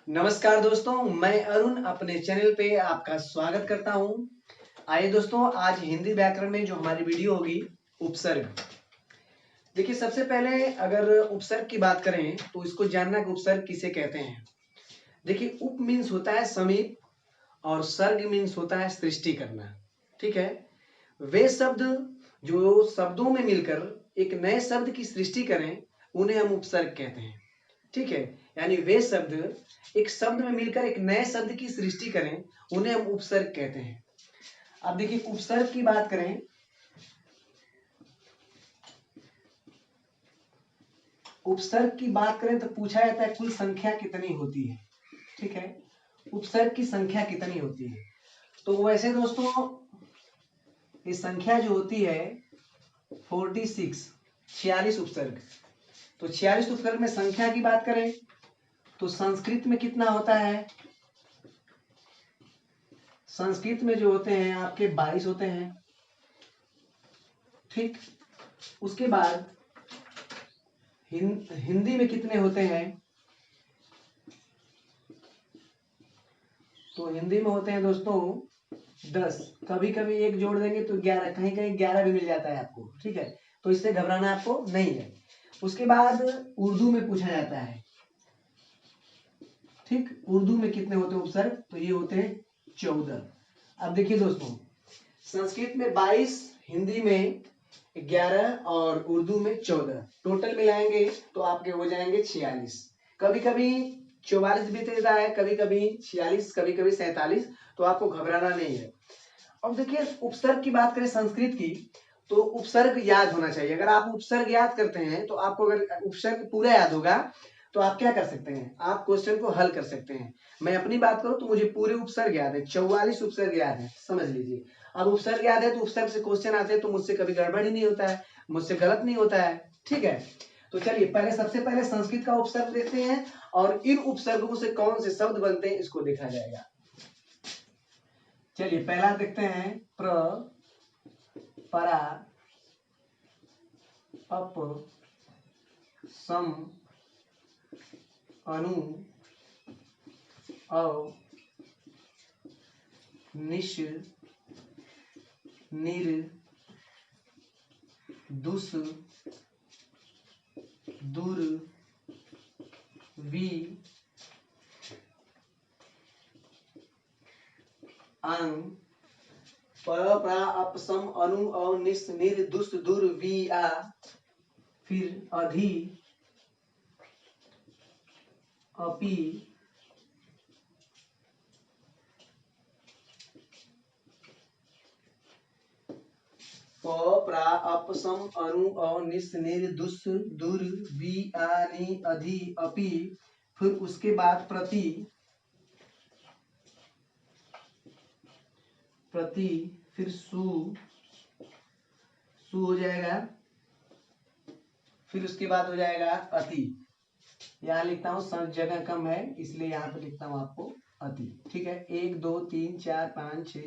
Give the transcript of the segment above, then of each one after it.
नमस्कार दोस्तों, मैं अरुण अपने चैनल पे आपका स्वागत करता हूं। आइए दोस्तों, आज हिंदी व्याकरण में जो हमारी वीडियो होगी उपसर्ग। देखिए, सबसे पहले अगर उपसर्ग की बात करें तो इसको जानना कि उपसर्ग किसे कहते हैं। देखिए, उप मीन्स होता है समीप और सर्ग मीन्स होता है सृष्टि करना। ठीक है, वे शब्द जो शब्दों में मिलकर एक नए शब्द की सृष्टि करें उन्हें हम उपसर्ग कहते हैं। ठीक है, यानी वे शब्द एक शब्द में मिलकर एक नए शब्द की सृष्टि करें उन्हें हम उपसर्ग कहते हैं। अब देखिए, उपसर्ग की बात करें, उपसर्ग की बात करें तो पूछा जाता है कुल संख्या कितनी होती है। ठीक है, उपसर्ग की संख्या कितनी होती है। तो वैसे दोस्तों ये संख्या जो होती है 46 46 उपसर्ग। तो 46 उपसर्ग में संख्या की बात करें तो संस्कृत में कितना होता है। संस्कृत में जो होते हैं आपके 22 होते हैं। ठीक, उसके बाद हिंदी में कितने होते हैं। तो हिंदी में होते हैं दोस्तों 10। कभी कभी एक जोड़ देंगे तो 11, कहीं कहीं 11 भी मिल जाता है आपको। ठीक है, तो इससे घबराना आपको नहीं है। उसके बाद उर्दू में पूछा जाता है। ठीक, उर्दू में कितने होते हैं उपसर्ग, तो ये होते हैं 14। अब देखिए दोस्तों, संस्कृत में 22, हिंदी में 11 और उर्दू में 14, टोटल मिलाएंगे तो आपके हो जाएंगे 46। कभी कभी 44 भी देता है, कभी कभी 46, कभी कभी 47। तो आपको घबराना नहीं है। अब देखिए, उपसर्ग की बात करें संस्कृत की तो उपसर्ग याद होना चाहिए। अगर आप उपसर्ग याद करते हैं तो आपको अगर उपसर्ग पूरा याद होगा तो आप क्या कर सकते हैं, आप क्वेश्चन को हल कर सकते हैं। मैं अपनी बात करूं तो मुझे पूरे उपसर्ग याद है, 44 उपसर्ग याद है, समझ लीजिए। अब उपसर्ग याद है तो उपसर्ग से क्वेश्चन आते हैं तो मुझसे कभी गड़बड़ ही नहीं होता है, मुझसे गलत नहीं होता है। ठीक है, तो चलिए पहले सबसे पहले संस्कृत का उपसर्ग देखते हैं और इन उपसर्गों से कौन से शब्द बनते हैं इसको देखा जाएगा। चलिए पहला देखते हैं, प्र, परा, अप, सम, अनु, अव, निश, निर, दुस, दूर, वी, अंग, पर, प्रा, अप, सम, अनु, अव, निश, निर, दुस, दूर, वी, आ, फिर अधि, अपि, प, प्रा, अप, सम, अनु, अव, निश, निर, दुस, दूर, वी, आ, नि, अधि, अपि, फिर उसके बाद प्रति, प्रति, फिर सु, सु हो जाएगा, फिर उसके बाद हो जाएगा अति। यहाँ लिखता हूं, जगह कम है इसलिए यहाँ पे लिखता हूं आपको अति। ठीक है, 1 2 3 4 5 6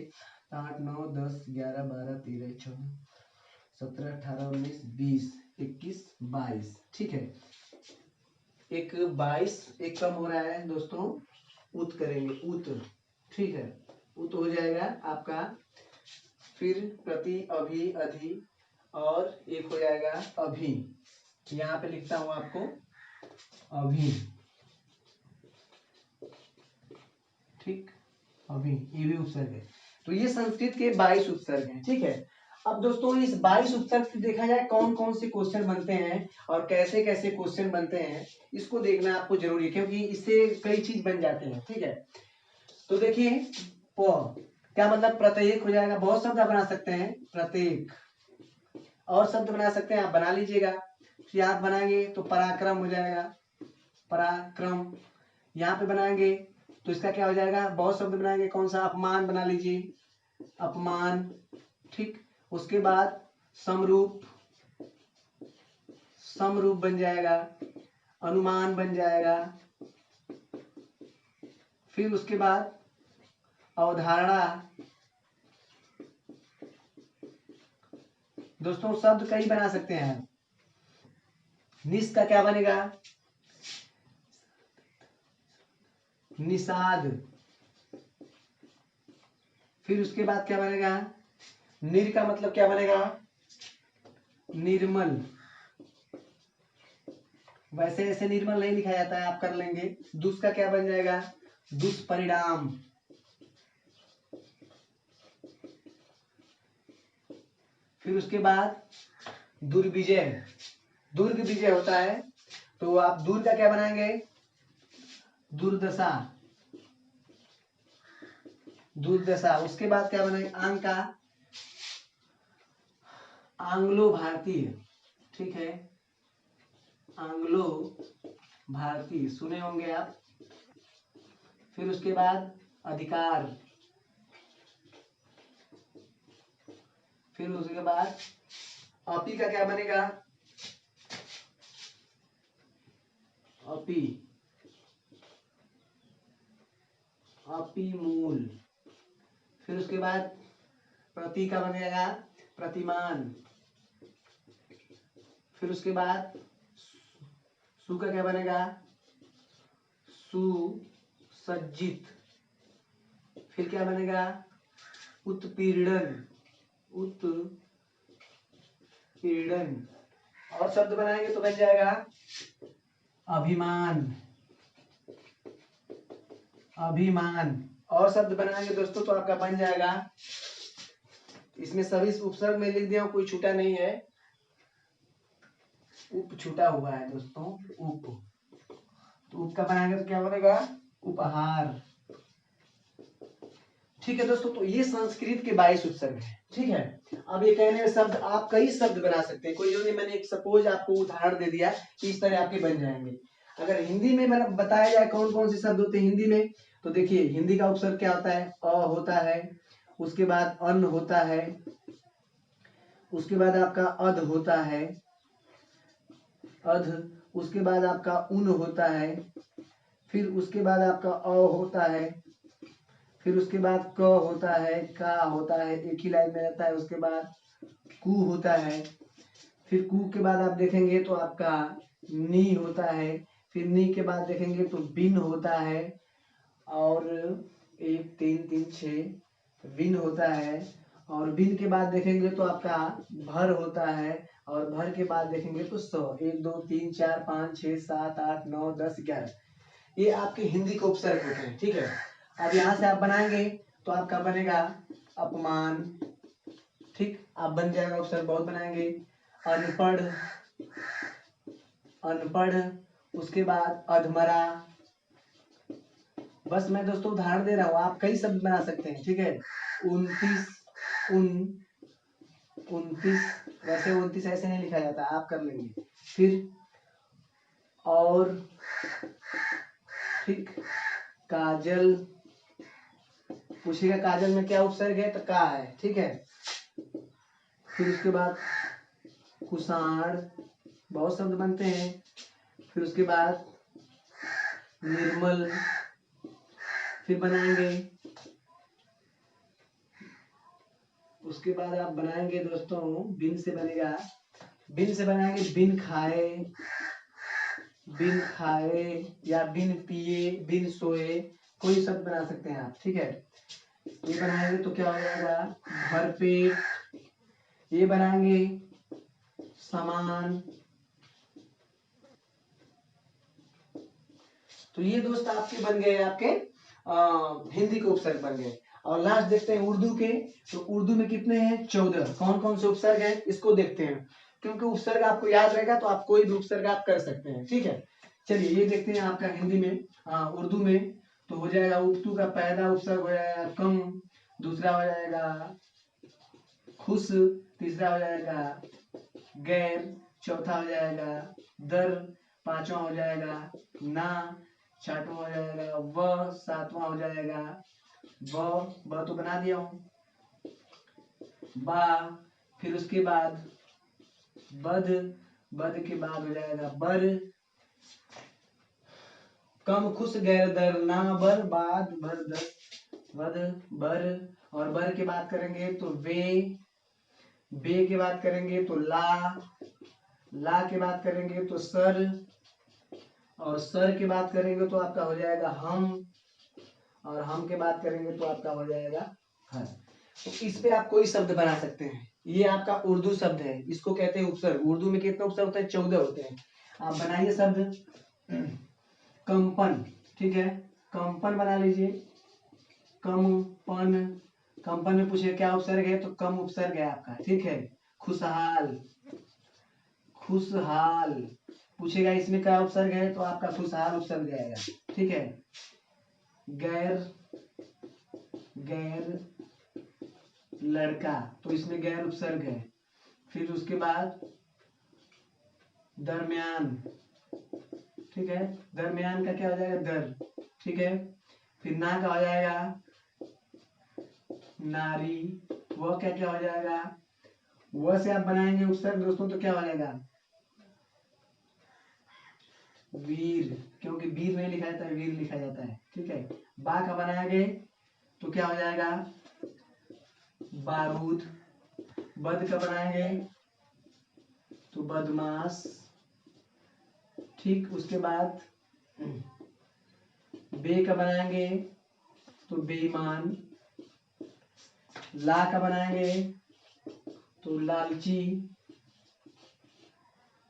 8 9 10 11 12 13 14 17 18 19 20 21 22। ठीक है, एक 22 एक कम हो रहा है दोस्तों, उत करेंगे, उत। ठीक है, उत हो जाएगा आपका, फिर प्रति, अभी, अधि और एक हो जाएगा अभी। यहाँ पे लिखता हूं आपको अभी। ठीक, अभी, ये भी उपसर्ग है। तो ये संस्कृत के 22 उपसर्ग हैं। ठीक है, अब दोस्तों इस 22 उपसर्ग से देखा जाए कौन कौन से क्वेश्चन बनते हैं और कैसे कैसे क्वेश्चन बनते हैं, इसको देखना आपको जरूरी है क्योंकि इससे कई चीज बन जाते हैं। ठीक है, तो देखिए, प क्या मतलब, प्रत्येक हो जाएगा। बहुत शब्द आप बना सकते हैं, प्रत्येक। और शब्द बना सकते हैं, आप बना लीजिएगा। फिर आप बनाएंगे तो पराक्रम हो जाएगा, पराक्रम। यहाँ पे बनाएंगे तो इसका क्या हो जाएगा, बहुत शब्द बनाएंगे, कौन सा, अपमान बना लीजिए, अपमान। ठीक, उसके बाद समरूप, समरूप बन जाएगा, अनुमान बन जाएगा। फिर उसके बाद अवधारणा। दोस्तों शब्द कई बना सकते हैं। निस का क्या बनेगा, निषाद। फिर उसके बाद क्या बनेगा, निर का मतलब क्या बनेगा, निर्मल। वैसे ऐसे निर्मल नहीं लिखा जाता है, आप कर लेंगे। दुष् का क्या बन जाएगा, दुष्परिणाम। फिर उसके बाद दुर्विजय, दुर्ग विजय होता है, तो आप दूर का क्या बनाएंगे, दुर्दशा, दुर्दशा। उसके बाद क्या बनाएंगे, आंग का आंग्लो भारतीय, ठीक है, आंग्लो भारतीय सुने होंगे आप। फिर उसके बाद अधिकार। फिर उसके बाद अपी का क्या बनेगा, अपी, अपी मूल। फिर उसके बाद प्रति का बनेगा प्रतिमान। फिर उसके बाद सु का क्या बनेगा, सुसज्जित। फिर क्या बनेगा, उत्पीड़न, उत्पीड़न। और शब्द बनाएंगे तो बन जाएगा अभिमान, अभिमान। और शब्द बनाएंगे दोस्तों तो आपका बन जाएगा, इसमें सभी उपसर्ग में लिख दिया, कोई छूटा नहीं है, उप छूटा हुआ है दोस्तों, उप। तो उप का बनाएंगे तो क्या बनेगा, उपहार। ठीक है दोस्तों, तो ये संस्कृत के 22 उपसर्ग है। ठीक है, अब ये कहने में शब्द आप कई शब्द बना सकते हैं, कोई जो नहीं, मैंने एक सपोज आपको उदाहरण दे दिया, इस तरह आपके बन जाएंगे। अगर हिंदी में मतलब बताया जाए कौन कौन से शब्द होते हैं हिंदी में, तो देखिए हिंदी का उपसर्ग क्या होता है, अ होता है, उसके बाद अन्न होता है, उसके बाद आपका अध होता है, अध, उसके बाद आपका उन होता है, फिर उसके बाद आपका अ होता है, फिर उसके बाद क होता है, का होता है, एक ही लाइन में रहता है, उसके बाद कु होता है, फिर कु के बाद आप देखेंगे तो आपका नी होता है, फिर नी के बाद देखेंगे तो बिन होता है, और 1 3 3 6 बिन होता है, और बिन के बाद देखेंगे तो आपका भर होता है, और भर के बाद देखेंगे तो 100, 1 2 3 4 5 6 7 8 9 10 11, ये आपके हिंदी के उपसर्ग होते हैं। ठीक है, अब यहाँ से आप बनाएंगे तो आपका बनेगा अपमान, ठीक, आप बन जाएगा उपसर्ग, बहुत बनाएंगे। अनपढ़, अनपढ़, उसके बाद अधमरा। बस मैं दोस्तों उदाहरण दे रहा हूँ, आप कई शब्द बना सकते हैं। ठीक है, 29, 29, वैसे 29 ऐसे नहीं लिखा जाता, आप कर लेंगे। फिर और, ठीक, काजल, पूछिएगा काजल में क्या उपसर्ग है, तो का है। ठीक है, फिर उसके बाद कुषाण, बहुत शब्द बनते हैं। फिर उसके बाद निर्मल, फिर बनाएंगे, उसके बाद आप बनाएंगे दोस्तों बिन से बनेगा, बिन से बनाएंगे बिन खाए, बिन खाए, या बिन पिए, बिन सोए, कोई शब्द बना सकते हैं आप। ठीक है, ये बनाएंगे तो क्या हो जाएगा, भरपेट। ये बनाएंगे समान। तो ये दोस्त आपके बन गए, आपके हिंदी के उपसर्ग बन गए। और लास्ट देखते हैं उर्दू के, तो उर्दू में कितने हैं, 14। कौन कौन से उपसर्ग हैं इसको देखते हैं, क्योंकि उपसर्ग आपको याद रहेगा तो आप कोई भी उपसर्ग आप कर सकते हैं। ठीक है, चलिए ये देखते हैं आपका हिंदी में, उर्दू में तो हो जाएगा उपतू का पहला उपसर्ग हो जाएगा कम, दूसरा हो जाएगा खुश, तीसरा हो जाएगा गैर, चौथा हो जाएगा दर, पांचवा हो जाएगा ना, छठवां हो जाएगा व, सातवां हो जाएगा ब तो बना दिया हूं, बा। फिर उसके बाद बद, बद के बाद हो जाएगा बर, कम खुश गैर दर ना बर बाद बर दर, बद बर। और बर के बात करेंगे तो वे, बे के बात करेंगे तो ला के बात करेंगे तो सर, और सर की बात करेंगे तो आपका हो जाएगा हम, और हम के बात करेंगे तो आपका हो जाएगा हर। तो इस पे आप कोई शब्द बना सकते हैं। ये आपका उर्दू शब्द है, इसको कहते हैं उपसर्ग। उर्दू में कितने उपसर्ग होते हैं? 14 होते हैं। आप बनाइए शब्द कंपन, ठीक है, कंपन बना लीजिए। कंपन, कंपन में पूछे क्या उपसर्ग है, तो कम उपसर्ग है आपका, ठीक है। खुशहाल, खुशहाल पूछेगा इसमें क्या उपसर्ग है, तो आपका खुशहाल उपसर्ग जाएगा, ठीक है। गैर, गैर लड़का, तो इसमें गैर उपसर्ग है। फिर उसके बाद दरमियान, ठीक है, दरमियान का क्या हो जाएगा? दर, ठीक है। फिर ना का हो जाएगा नारी, वह क्या क्या हो जाएगा? वह से आप बनाएंगे उपसर्ग दोस्तों, तो क्या हो जाएगा? वीर, क्योंकि वीर नहीं लिखा जाता है, वीर लिखा जाता है, ठीक है। बा का बनाएंगे तो क्या हो जाएगा? बारूद। बद का बनाएंगे तो बदमाश, ठीक। उसके बाद बे का बनाएंगे तो बेईमान। ला का बनाएंगे तो लालची।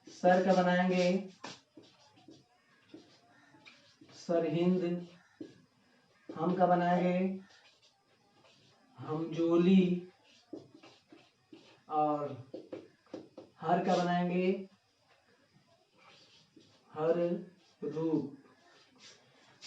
सर का बनाएंगे सरहिंद। हम का बनाएंगे हमजोली। और हर का बनाएंगे हर रूप।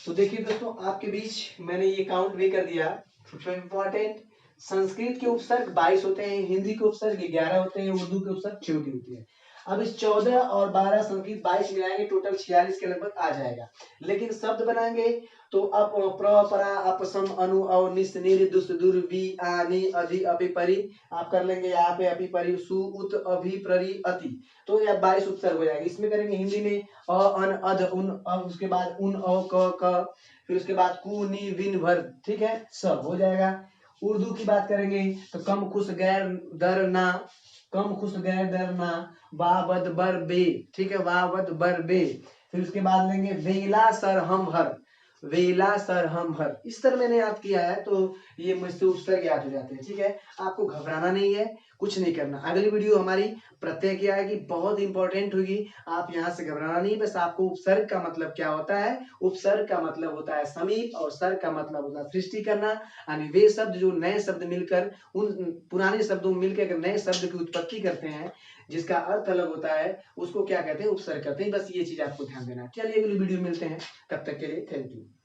तो देखिए दोस्तों, आपके बीच मैंने ये काउंट भी कर दिया। सबसे इम्पोर्टेंट, संस्कृत के उपसर्ग 22 होते हैं, हिंदी के उपसर्ग 11 होते हैं, उर्दू के उपसर्ग 14 होते हैं। अब इस 14 और 12 संस्कृत 22 मिलाएंगे, टोटल 46 के लगभग आ जाएगा। लेकिन शब्द बनाएंगे तो अप, प्र, परा, अपसम, अनु, अव, निस, निर, दुस, दुर, वि, आ, नि, अधि, अपि, परि। आप कर लेंगे यहाँ पे अपि, परि, सु, उत, अभि, प्ररि, अति। तो यह 22 उपसर्ग हो जाएगा। इसमें करेंगे हिंदी में अ, अन, अध, उन, अब उसके बाद उन, अ, क, फिर उसके बाद कु, नि, विन, भर, ठीक है, सब हो जाएगा। उर्दू की बात करेंगे तो कम, खुश, गैर, दर, ना। कम, खुश, गैर, दर, ना। वा, वद, बर, बे, ठीक है, वा, वद, बर, बे। फिर उसके बाद लेंगे वेला, सर, हम, हर। वेला, सर, हम, हर। इस तरह मैंने याद किया है, तो ये मुझसे उपसर्ग याद हो जाते हैं, ठीक है। आपको घबराना नहीं है, कुछ नहीं करना। अगली वीडियो हमारी प्रत्यय की आएगी, बहुत इंपॉर्टेंट होगी। आप यहाँ से घबराना नहीं, बस आपको उपसर्ग का मतलब क्या होता है। उपसर्ग का मतलब होता है समीप, और सर्ग का मतलब होता है सृष्टि करना। यानी वे शब्द जो नए शब्द मिलकर उन पुराने शब्दों मिलकर अगर नए शब्द की उत्पत्ति करते हैं, जिसका अर्थ अलग होता है, उसको क्या कहते हैं? उपसर्ग कहते हैं। बस ये चीज आपको ध्यान देना है। चलिए अगली वीडियो में मिलते हैं, तब तक के लिए थैंक यू।